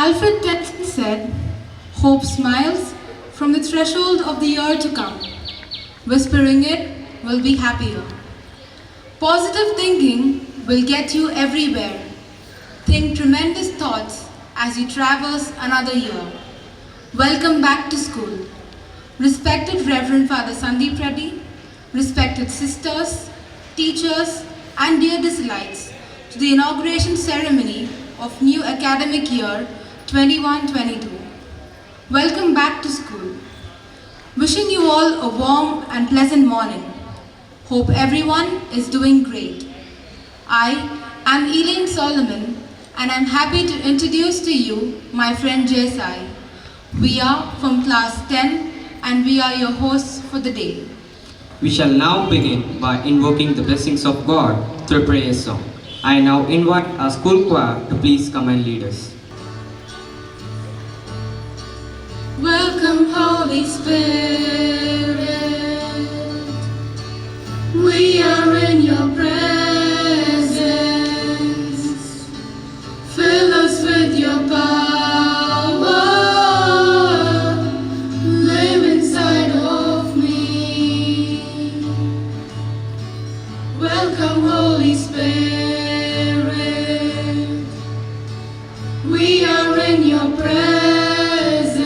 Alfred Tennyson said, "Hope smiles from the threshold of the year to come. Whispering it will be happier." Positive thinking will get you everywhere. Think tremendous thoughts as you traverse another year. Welcome back to school. Respected Reverend Father Sandeep Reddy, respected sisters, teachers, and dear Dislites, to the inauguration ceremony of new academic year 21-22. Welcome back to school. Wishing you all a warm and pleasant morning. Hope everyone is doing great. I am Elaine Solomon, and I'm happy to introduce to you my friend Jesai. We are from class 10 and we are your hosts for the day. We shall now begin by invoking the blessings of God through a prayer song. I now invite our school choir to please come and lead us. Welcome, Holy Spirit. We are in your presence. Fill us with your power. Live inside of me. Welcome, Holy Spirit. We are in your presence.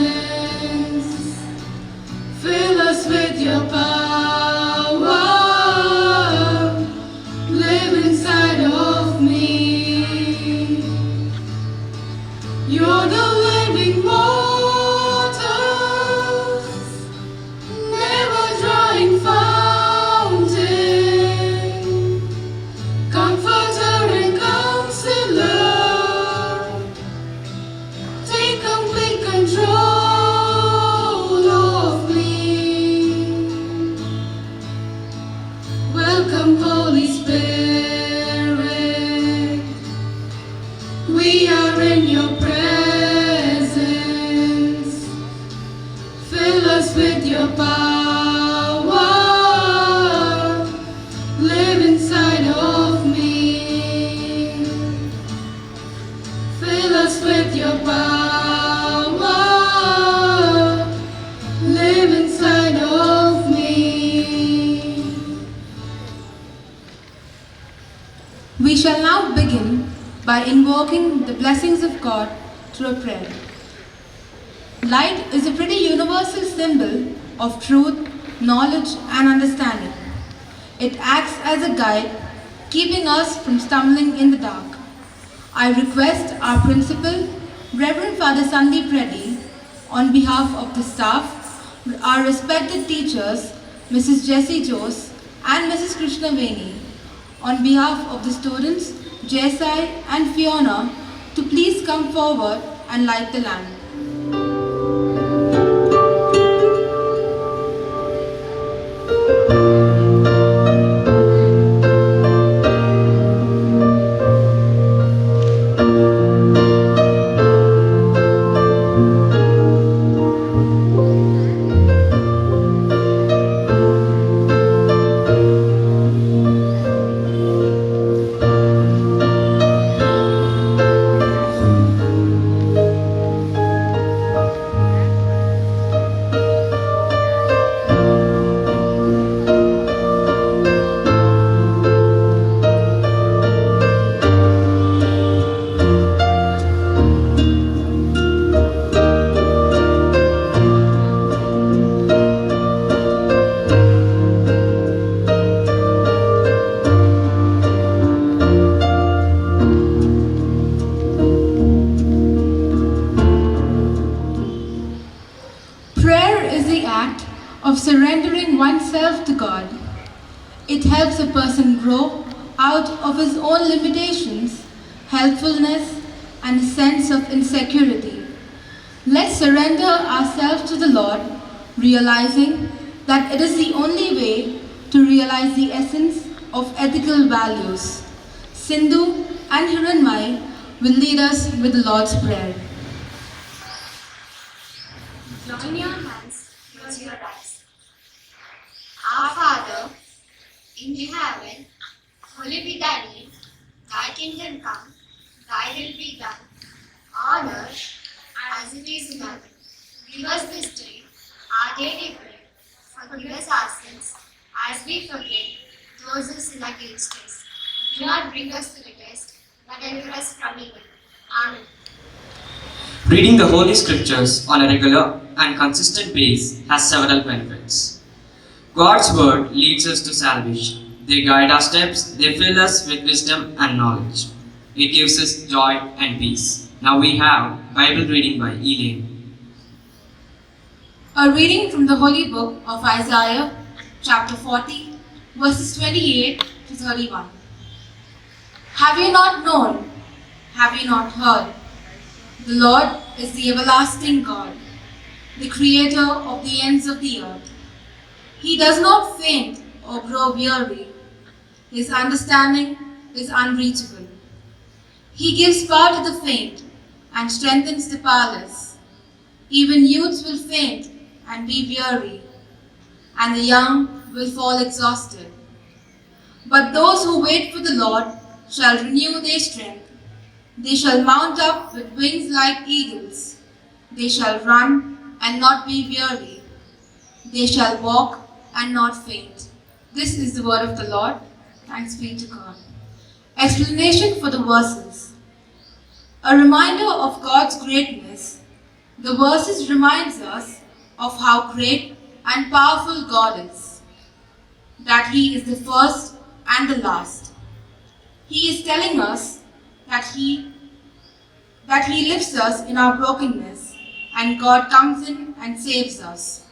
Fill us with your power. Live inside of me. You're the living waters, never drying fountain, comforter and counselor. Take complete control of me. Welcome, Holy Spirit. We are in your presence. Fill us with your power. Live inside of me. Fill us with your power. Live inside of me. We shall now begin by invoking the blessings of God through a prayer. Light is a pretty universal symbol of truth, knowledge, and understanding. It acts as a guide, keeping us from stumbling in the dark. I request our principal, Reverend Father Sandeep Reddy, on behalf of the staff, our respected teachers, Mrs. Jessie Jose and Mrs. Krishna Veni, on behalf of the students, Jesai and Fiona, to please come forward and light the lamp. Prayer is the act of surrendering oneself to God. It helps a person grow out of his own limitations, helpfulness, and a sense of insecurity. Let's surrender ourselves to the Lord, realizing that it is the only way to realize the essence of ethical values. Sindhu and Hiranmai will lead us with the Lord's Prayer. Join your hands, close your eyes. Our Father, in heaven, hallowed be thy name. Thy kingdom come, thy will be done, on earth as it is in heaven. Give us this day our daily bread. Forgive us our sins, as we forgive those who sin against us. Do not bring us to the test, but deliver us from evil. Amen. Reading the Holy Scriptures on a regular and consistent basis has several benefits. God's Word leads us to salvation. They guide our steps, they fill us with wisdom and knowledge. It gives us joy and peace. Now we have Bible reading by Elaine. A reading from the Holy Book of Isaiah, chapter 40, verses 28 to 31. Have you not known? Have you not heard? The Lord is the everlasting God, the creator of the ends of the earth. He does not faint or grow weary. His understanding is unreachable. He gives power to the faint and strengthens the powerless. Even youths will faint and be weary, and the young will fall exhausted. But those who wait for the Lord shall renew their strength. They shall mount up with wings like eagles. They shall run and not be weary. They shall walk and not faint. This is the word of the Lord. Thanks be to God. Explanation for the verses. A reminder of God's greatness. The verses reminds us of how great and powerful God is. That He is the first and the last. He is telling us that He lifts us in our brokenness, and God comes in and saves us.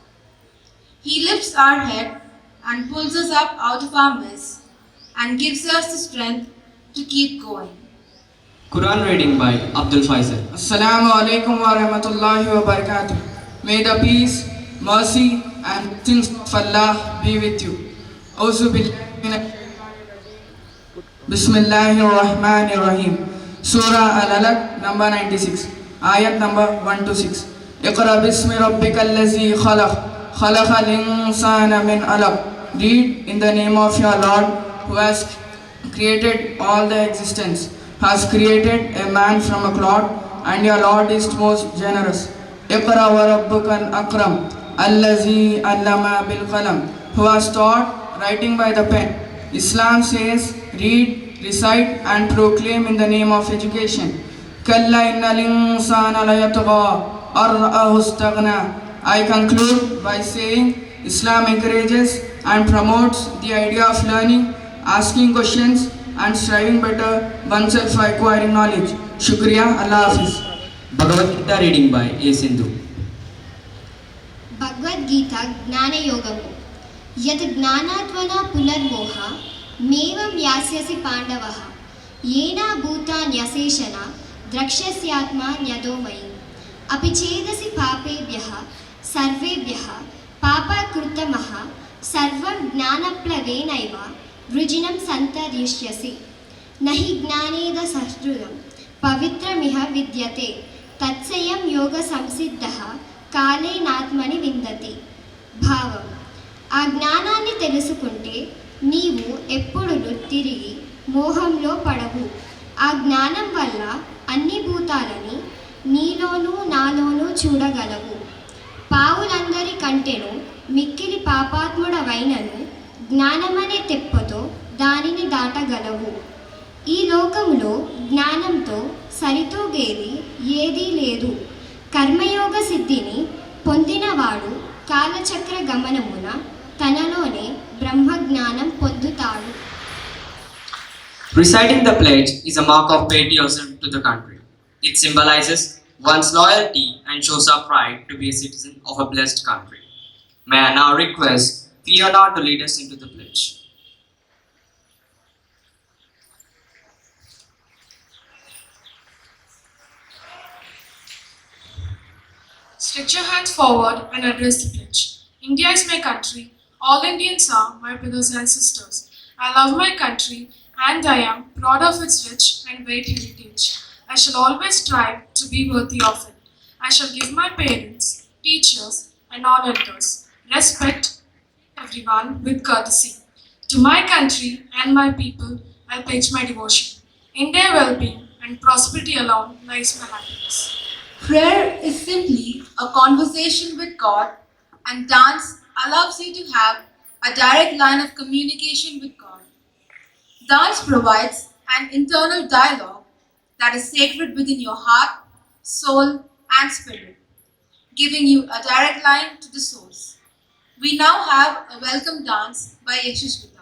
He lifts our head and pulls us up out of our mess and gives us the strength to keep going. Quran reading by Abdul Faisal. Assalamu alaikum wa rahmatullahi wa barakatuh. May the peace, mercy and blessings of Allah be with you. Auzu billahi minash Bismillahir Rahmanir Rahim. Surah Al-Alaq number 96. Ayat number 1 to 6. Iqra bismi rabbikal ladzi khalaq. Khalaqal insana min alaq. Read in the name of your Lord who has created all the existence, has created a man from a clod, and your Lord is most generous. Iqra wa rabbukal akram. Allazi allama bil qalam. Who has taught writing by the pen. Islam says, read, recite and proclaim in the name of education. Kalla innal insana la yatgha ar-ra'ahu istaghna. I conclude by saying Islam encourages and promotes the idea of learning, asking questions and striving better oneself for acquiring knowledge. Shukriya, Allah Hafiz. Bhagavad Gita reading by A. Sindhu. Bhagavad Gita Gnana Yogamu Yad Gnanatvana Pularmoha Mevam Yasyasi Pandavaha Yena Bhutan Yaseshana Drakshasyatma Nyadomai Apichedasi Papebhyaha Sarvebhyaha Papa Krutamaha Sarvam Gnanaplavena Vrujinam Santarishyasi Nahi Gnaneda Sahrudam Pavitramiha Vidyate Tatsayam Yoga Samsiddhaha Kale Natmani Vindati Bhavam ఆ జ్ఞానాన్ని తెలుసుకుంటే నీవు ఎప్పుడును తిరిగి మోహంలో పడవు. ఆ జ్ఞానం వల్ల అన్ని భూతాలని నీలోనూ నాలోనూ చూడగలవు. పావులందరి కంటెను మిక్కిలి పాపాత్ముడవైనను జ్ఞానమనే తెప్పతో దానిని దాటగలవు. ఈ లోకములో జ్ఞానంతో సరితూగేది ఏదీ లేదు. కర్మయోగ సిద్ధిని పొందినవాడు కాలచక్ర గమనమున తనలోనే బ్రహ్మజ్ఞానం పొందుతాడు. Reciting the pledge is a mark of patriotism to the country. It symbolizes one's loyalty and shows our pride to be a citizen of a blessed country. May I now request Fiona to lead us into the pledge. Stretch your hands forward and address the pledge. India is my country. All Indians are my brothers and sisters. I love my country and I am proud of its rich and great heritage. I shall always strive to be worthy of it. I shall give my parents, teachers and all elders respect everyone with courtesy. To my country and my people, I pledge my devotion. In their well-being and prosperity alone lies my happiness. Prayer is simply a conversation with God, and dance allows you to have a direct line of communication with God. Dance provides an internal dialogue that is sacred within your heart, soul, and spirit, giving you a direct line to the source. We now have a welcome dance by Yashaswita.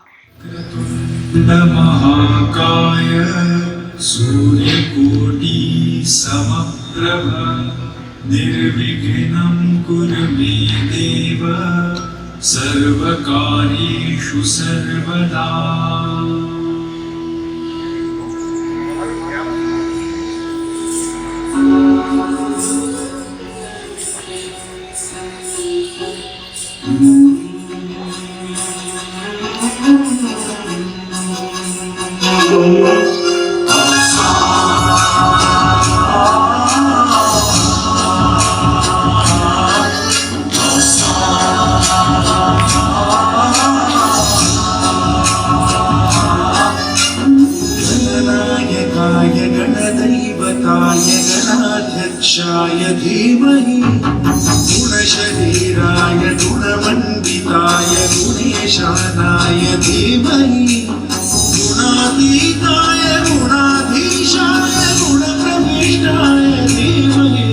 महाकाय सूर्यकोटि समप्रभ निर्विघ्नं कुरु मे देव सर्वकार्येषु सर्वदा गणाध्यक्षाय धीमहि गुणशरीराय गुणमण्डिताय गुणेशानाय धीमहि गुणातीताय गुणाधीशाय गुणप्रविष्टाय धीमहि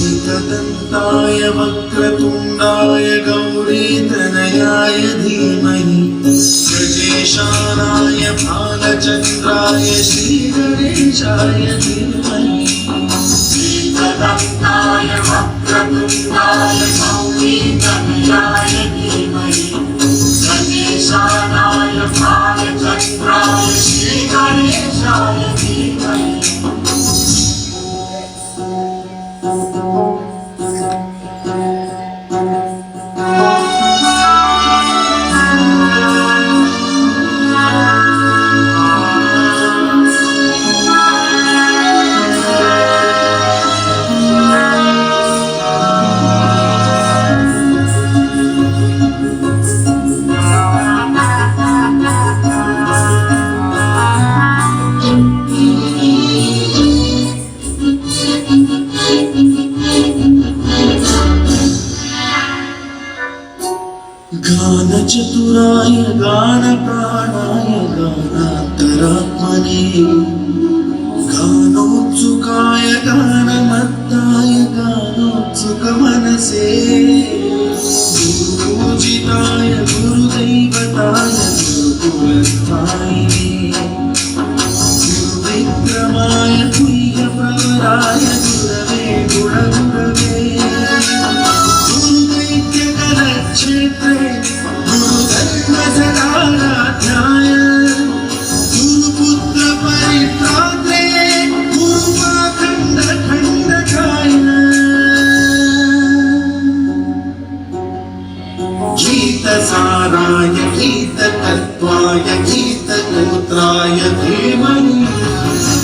एकदन्ताय वक्रतुण्डाय गौरीतनयाय धीमहि गजेशानाय भालचन्द्राय श्रीगणेशाय धीमहि एकदन्ताय वक्रतुण्डाय गौरीतनयाय धीमहि गजेशानाय भालचन्द्राय श्रीगणेशाय धीमहि गानचतुराय गानप्राणाय गानान्तरात्मने गानोत्सुकाय गानमत्ताय गानोत्सुकमनसे गुरुपूजिताय गुरुदैवताय गुरुकुलस्थायिने गुरुविक्रमाय तुल्यप्रवराय गुरवे गुणगुरवे गुरुदैत्यकलक्षेत्रे गुरुधर्मसदाराध्याय गुरुपुत्रपरित्रात्रे गुरुपाखण्डखण्डकाय गीतसाराय गीततत्त्वाय गीतगोत्राय धीमहि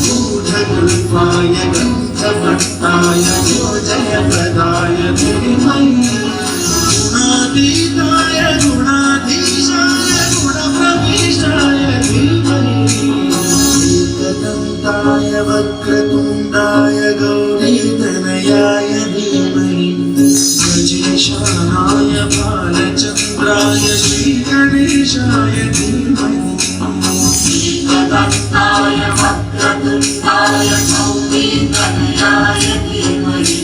गूढकल्पाय ग्रन्थभट्टाय योजयप्रदाय धीमहि गुणातीताय गुणाधीशाय गुणप्रविष्टाय धीमहि एकदन्ताय वक्रतुण्डाय गौरीतनयाय धीमहि गजेशानाय भालचन्द्राय श्रीगणेशाय धीमहि एकदन्ताय वक्रतुण्डाय गौरीतनयाय धीमहि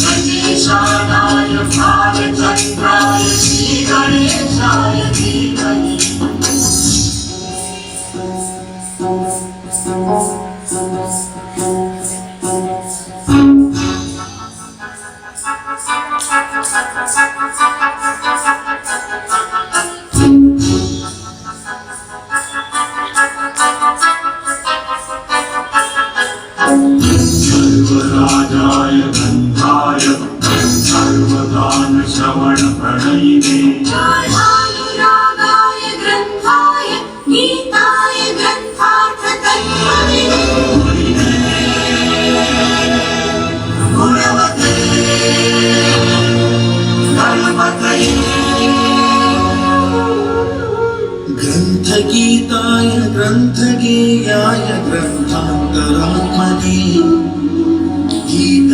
गजेशानाय भालचन्द्राय श्रीगणेशाय धीमहि सर्वराजाय गन्धाय सर्वगानश्रवणप्रणयिने गाढानुरागाय ग्रन्थाय गीताय ग्रन्थार्थतत्त्वविदे गुणवते गणपतये ग्रन्थगीताय ग्रन्थगेयाय ग्रन्थान्तरात्मने गीत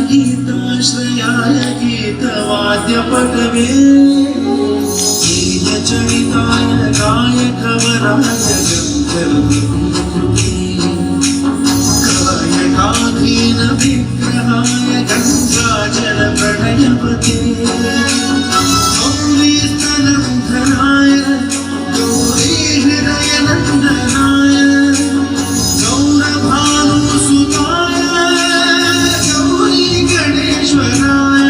गीताश्रयाय गीतवाद्यपटवे गीतचरिताय गायकवराय गन्धर्वकृते गायकाधीन विग्रहाय गङ्गाजलप्रणयपते गौरीस्तनधराय गौरीहृदयनन्दनाय गौरभानुसुताय गौरी गणेश्वराय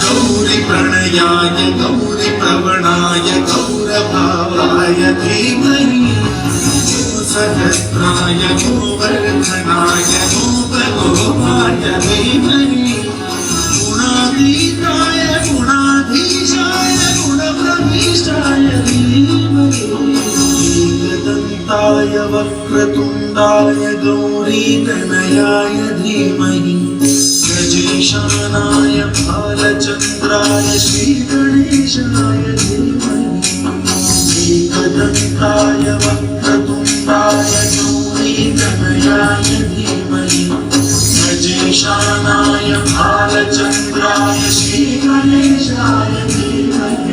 गौरी प्रणयाय गौरी प्रवणाय गौरभावाय धीमहि सहस्राय गोवर्धनाय गोपगोपाय धीमहि गुणातीताय गुणाधीशाय गुणप्रविष्टाय धीमहि एकदन्ताय वक्रतुण्डाय गौरीतनयाय धीमहि गजेशानाय बालचन्द्राय श्रीगणेशाय धीमहि एकदन्ताय वक्रतुण्डाय गौरीतनयाय धीमहि गजेशानाय बालचन्द्राय श्रीगणेशाय धीमहि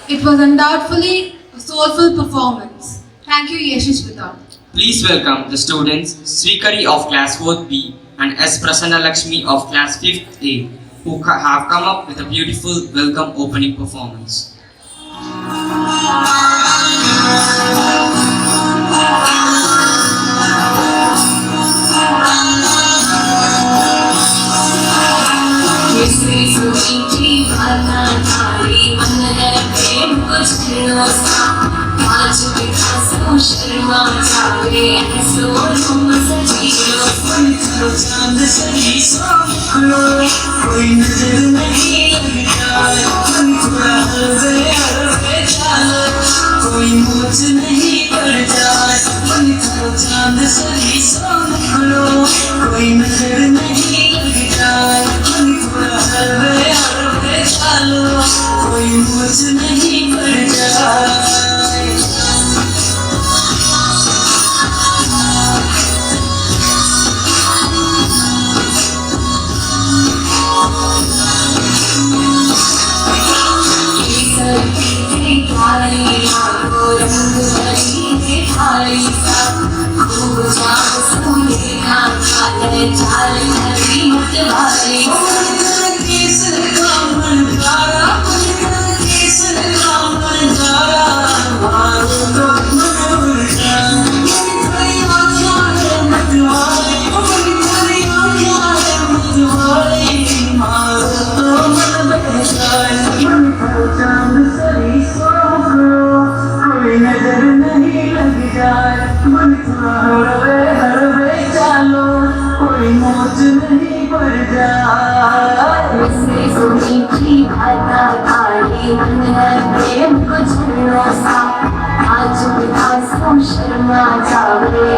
It was undoubtedly a soulful performance. Thank you, Yashaswita. Please welcome the students Srikari of class 4th B and S. Prasanna Lakshmi of class 5th A who have come up with a beautiful welcome opening performance. Sharma जावे ऐसो तुम सजीलो सुन चलो चांद सही सोखलो कोई नजर नहीं लगता तुम थोड़ा हलवे चालो कोई मुझ नहीं पड़ जाए तुम चलो चांद सही सोखलो कोई नजर नहीं लगता तुम थोड़ा हलवे चालो कोई मुझ नहीं पड़ जाए शर्मा जावे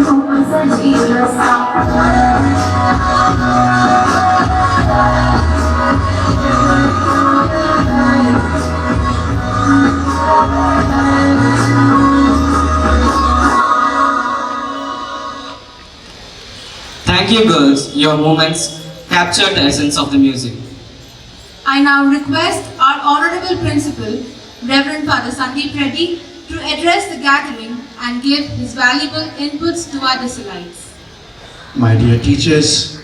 तुम सजीलो Thank you girls, your movements captured the essence of the music. I now request our Honorable Principal, Reverend Father Sandeep Reddy, to address the gathering and give his valuable inputs to our disciplines. My dear teachers,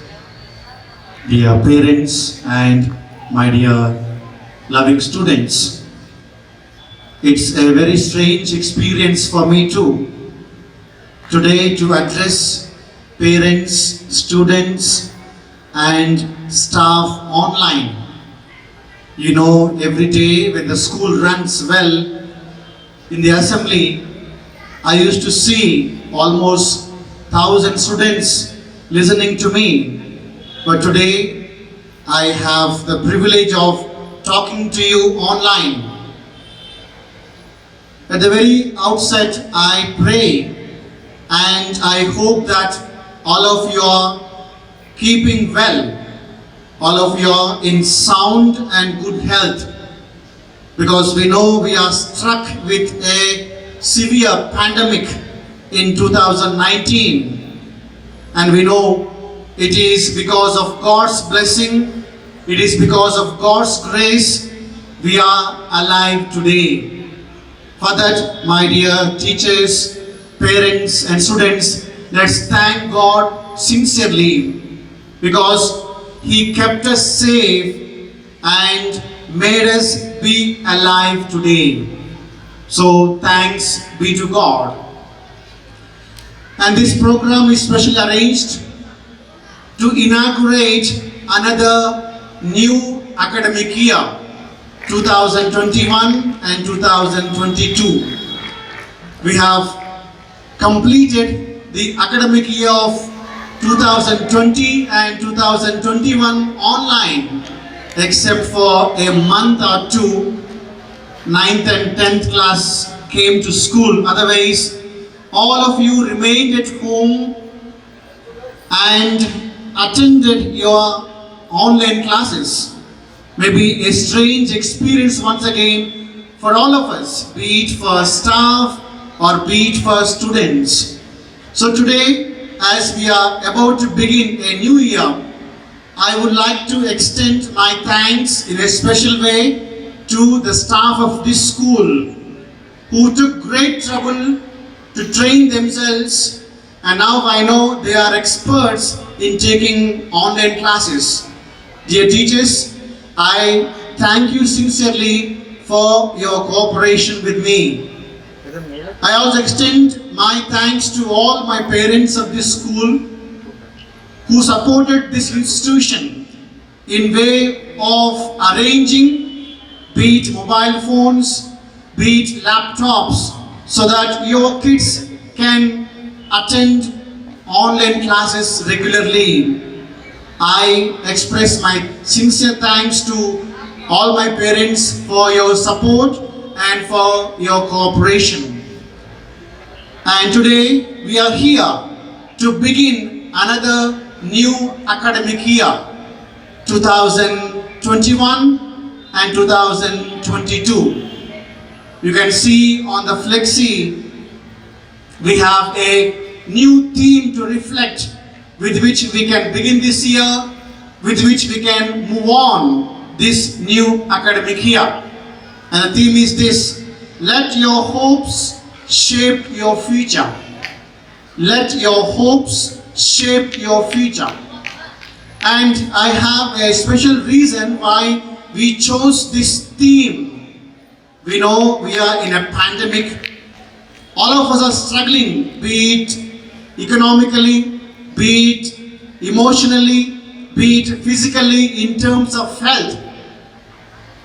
dear parents, and my dear loving students, it's a very strange experience for me too, today to address parents, students, and staff online. You know, every day when the school runs well, in the assembly, I used to see almost 1,000 students listening to me. But today, I have the privilege of talking to you online. At the very outset, I pray and I hope that all of you are keeping well, all of you are in sound and good health, because we know we are struck with a severe pandemic in 2019, and we know it is because of God's blessing, it is because of God's grace we are alive today. For that, my dear teachers, parents and students, let's thank God sincerely, because He kept us safe and made us be alive today. So thanks be to God. And this program is specially arranged to inaugurate another new academic year, 2021 and 2022. We have completed the academic year of 2020 and 2021 online, except for a month or two. 9th and 10th class came to school. Otherwise, all of you remained at home and attended your online classes. Maybe a strange experience once again for all of us, be it for staff or be it for students. So today, as we are about to begin a new year, I would like to extend my thanks in a special way to the staff of this school who took great trouble to train themselves, and now I know they are experts in taking online classes. Dear teachers, I thank you sincerely for your cooperation with me. I also extend my thanks to all my parents of this school who supported this institution in way of arranging, be it mobile phones, be it laptops, so that your kids can attend online classes regularly. I express my sincere thanks to all my parents for your support and for your cooperation. And today we are here to begin another new academic year, 2021 and 2022. You can see on the flexi we have a new theme to reflect, with which we can begin this year, with which we can move on this new academic year. And the theme is this: let your hopes shape your future. Let your hopes shape your future. And I have a special reason why we chose this theme. We know we are in a pandemic. All of us are struggling, be it economically, be it emotionally, be it physically in terms of health.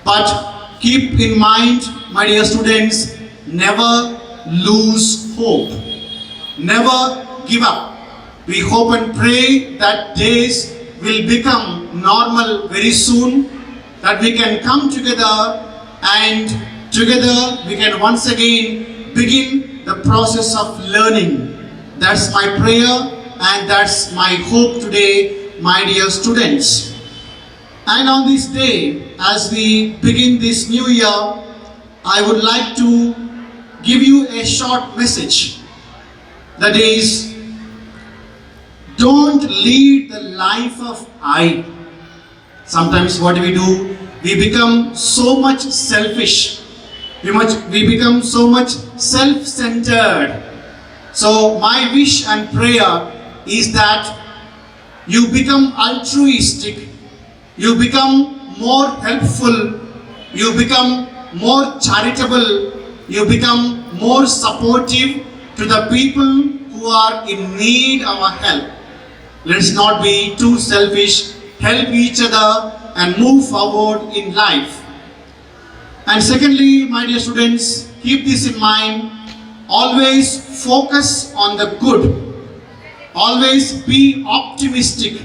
But keep in mind, my dear students, never lose hope. Never give up. We hope and pray that days will become normal very soon, that we can come together and together we can once again begin the process of learning. That's my prayer and that's my hope today, my dear students. And on this day, as we begin this new year, I would like to give you a short message. That is, don't lead the life of I. Sometimes what do? We become so much selfish. We become so much self-centered. So my wish and prayer is that you become altruistic, you become more helpful, you become more charitable, you become more supportive to the people who are in need of our help. Let's not be too selfish, help each other and move forward in life. And secondly, my dear students, keep this in mind, always focus on the good, always be optimistic,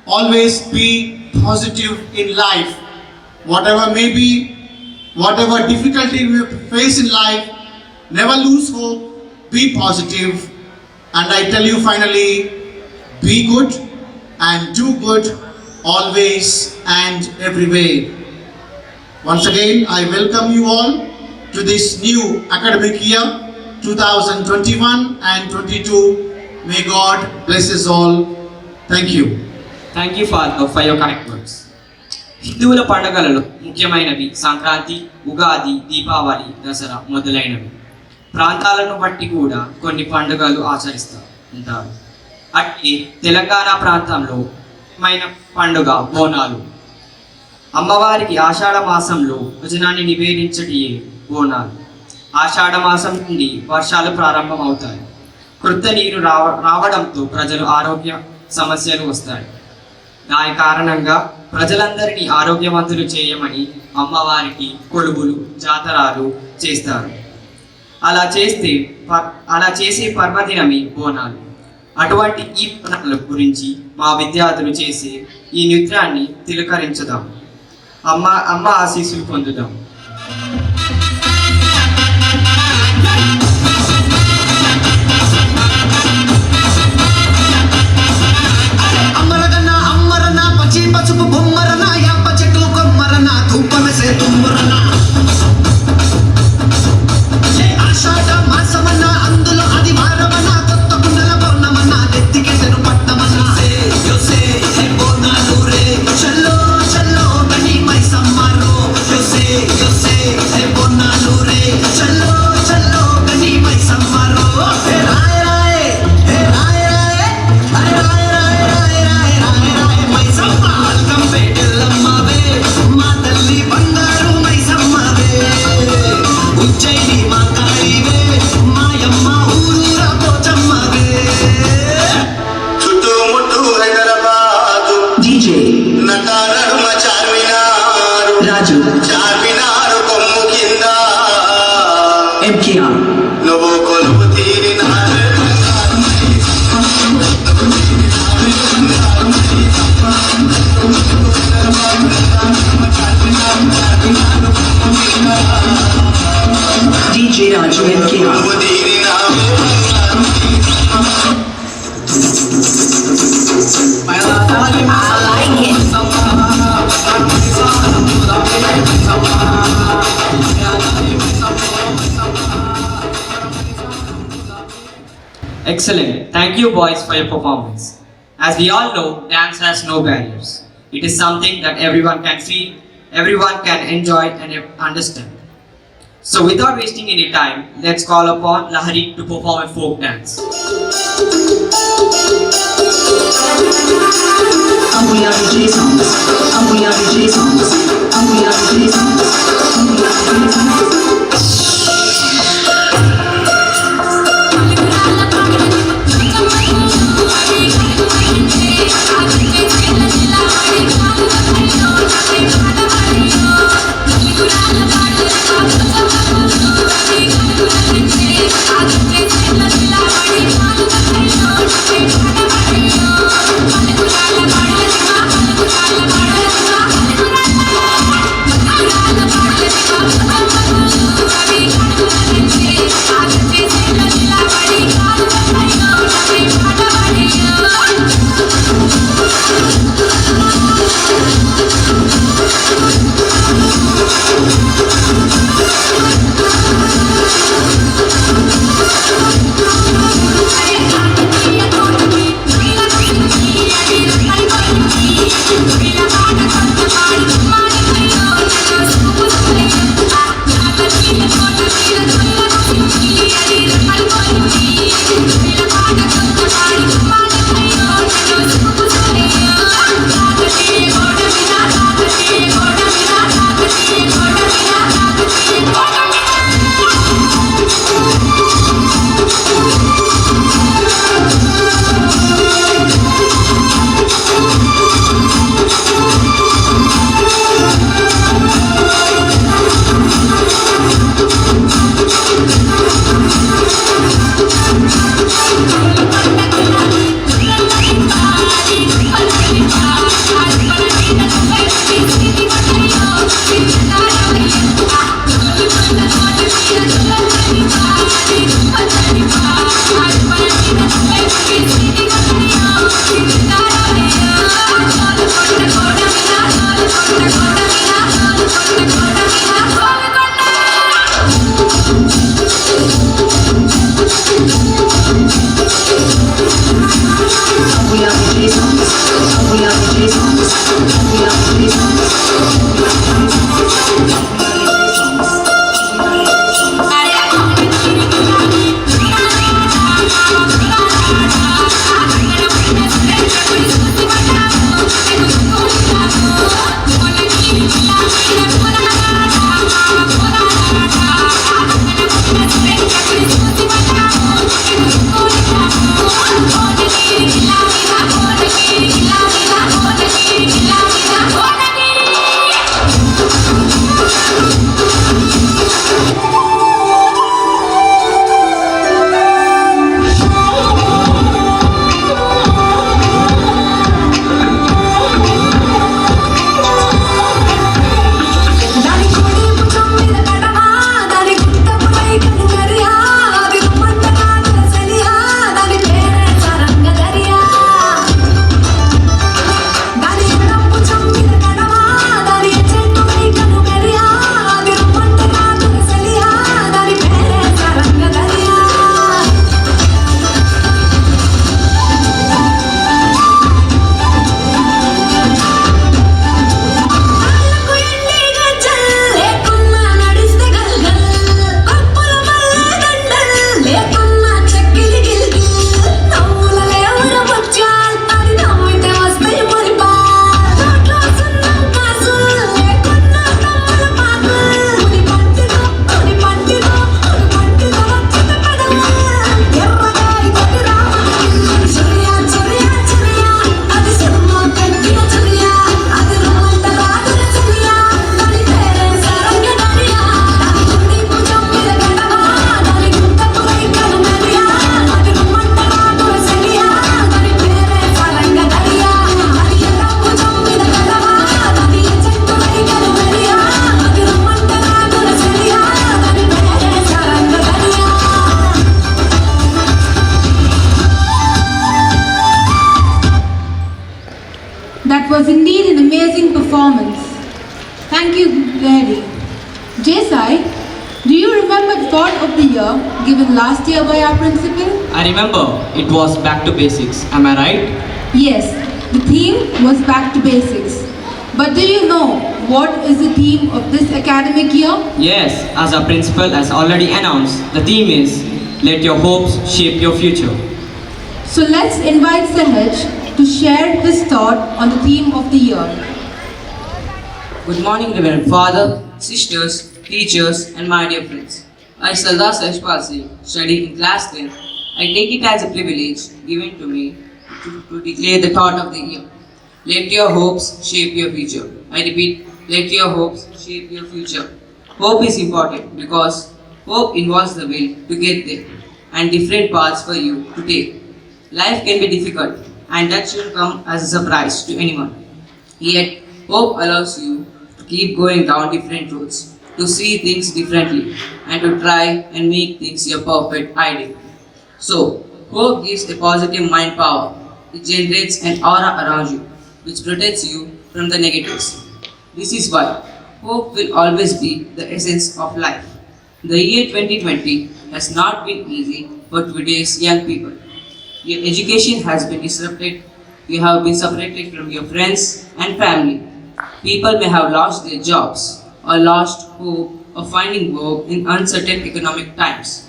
always be positive in life. Whatever may be, whatever difficulty we face in life, never lose hope, be positive. And I tell you finally, be good and do good always and every way. Once again, I welcome you all to this new academic year 2021 and 22. May God bless us all. Thank you. Thank you for your correct words. హిందువుల పండుగలలో ముఖ్యమైనవి సంక్రాంతి, ఉగాది, దీపావళి, దసరా మొదలైనవి. ప్రాంతాలను బట్టి కూడా కొన్ని పండుగలు ఆచరిస్తూ ఉంటారు. అట్టి తెలంగాణ ప్రాంతంలో ముఖ్యమైన పండుగ బోనాలు. అమ్మవారికి ఆషాఢ మాసంలో భోజనాన్ని నివేదించటియే బోనాలు. ఆషాఢ మాసం నుండి వర్షాలు ప్రారంభమవుతాయి. కృత నీరు రావడంతో ప్రజలు ఆరోగ్య సమస్యలు వస్తాయి. దాని కారణంగా ప్రజలందరినీ ఆరోగ్యవంతులు చేయమని అమ్మవారికి కొలువులు, జాతరాలు చేస్తారు. అలా చేసే పర్వదినమే బోనాలు. అటువంటి ఈ బోనాల గురించి మా విద్యార్థులు చేసే ఈ నృత్యాన్ని తిలకరించుదాం. అమ్మ ఆశీస్సులు పొందుదాం. పసుపు బొమ్మరన యాప చెట్టు కొమ్మరన ధూపమెసే తుమ్మరన ఆషాఢ మాసమన్న అందులో అది వారమన కొత్త కుండల బోనమన్న నెత్తికెసెను పట్టమన్న యోసే హే బోనాలు రే చల్లో చల్లో గని మై సమ్మారో యోసే యోసే హే బోనాలు రే చల్లో చల్లో గని మై సమ్మారో హే రాయ్ రాయ్ హే రాయ్ రాయ్ రాయ్ రాయ్ రాయ్ రాయ్ రాయ్ రాయ్ రాయ్ మై సమ్మా కంపెటెల్లమ్మవే మా తల్లి బంగారు మై సమ్మవే ఉజ్జయిని మా కాళీవే మాయమ్మ ఊరూర పోచమ్మవే చుట్టుముట్టు హైదరాబాదు డీజే నటారడుమ చార్మినారు రాజు చార్మినారు కొమ్ము కింద ఎంకేఆర్ నువ్వు కొలువు తీరినారు డీజే రాజు ఎంకేఆర్ కొలువు తీరినారు Excellent. Thank you, boys, for your performance. As we all know, dance has no barriers. It is something that everyone can feel, everyone can enjoy and understand. So, without wasting any time, let's call upon Lahari to perform a folk dance. Ambuya DJ songs, Ambuya DJ songs, Ambuya DJ songs, Ambuya DJ songs. That was indeed an amazing performance. Thank you, Lady. Jesai, do you remember Thought of the Year given last year by our principal? I remember it was back to basics. Am I right? Yes, the theme was Back to Basics. But do you know what is the theme of this academic year? Yes, as our principal has already announced, the theme is Let Your Hopes Shape Your Future. So let's invite Sahaj to share his thought on the theme of the year. Good morning, Reverend Father, sisters, teachers, and my dear friends. I, Sardar Sahajpal, study in class 10. I take it as a privilege given to me to declare the thought of the year. Let your hopes shape your future. I repeat, let your hopes shape your future. Hope is important because hope involves the will to get there and different paths for you to take. Life can be difficult and that shouldn't come as a surprise to anyone. Yet, hope allows you to keep going down different roads, to see things differently, and to try and make things your perfect ideal. So, hope gives a positive mind power. It generates an aura around you, which protects you from the negatives. This is why hope will always be the essence of life. The year 2020 has not been easy for today's young people. Your education has been disrupted. You have been separated from your friends and family. People may have lost their jobs or lost hope of finding work in uncertain economic times.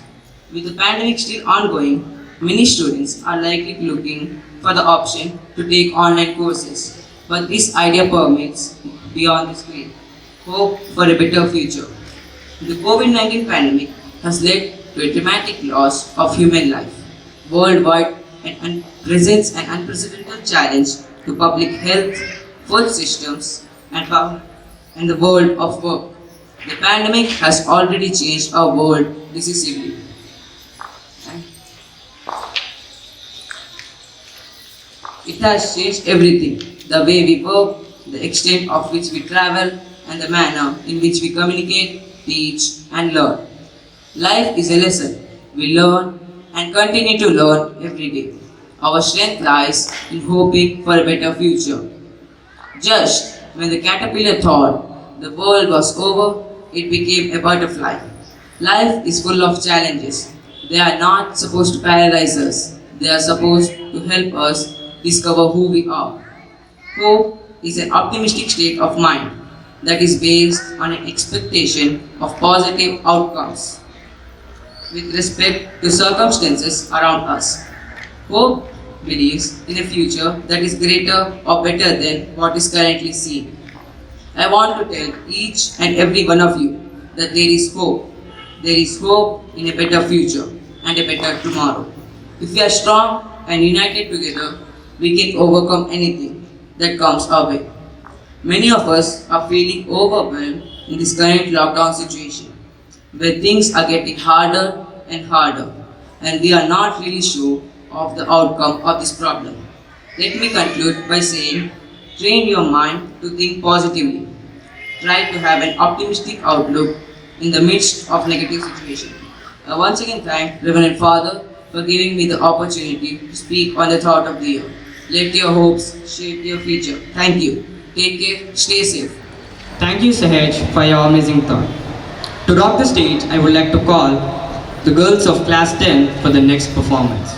With the pandemic still ongoing, many students are likely looking for the option to take online courses. But this idea permeates beyond the screen. Hope for a better future. The COVID-19 pandemic has led to a dramatic loss of human life worldwide and presents an unprecedented challenge to public health, food systems, and the world of work. The pandemic has already changed our world decisively. It has changed everything, the way we work, the extent of which we travel, and the manner in which we communicate, teach, and learn. Life is a lesson. We learn and continue to learn every day. Our strength lies in hoping for a better future. Just when the caterpillar thought the world was over, it became a butterfly. Life is full of challenges. They are not supposed to paralyze us, they are supposed to help us discover who we are. Hope is an optimistic state of mind that is based on an expectation of positive outcomes with respect to circumstances around us. Hope believes in a future that is greater or better than what is currently seen. I want to tell each and every one of you that there is hope. There is hope in a better future and a better tomorrow. If we are strong and united together, we can overcome anything that comes our way. Many of us are feeling overwhelmed in this current lockdown situation, where things are getting harder and harder, and we are not really sure of the outcome of this problem. Let me conclude by saying, train your mind to think positively. Try to have an optimistic outlook in the midst of negative situation. I once again thank Reverend Father for giving me the opportunity to speak on the thought of the year. Let your hopes shape your future. Thank you. Take care. Stay safe. Thank you, Sahaj, for your amazing thought. To rock the stage, I would like to call the girls of class 10 for the next performance.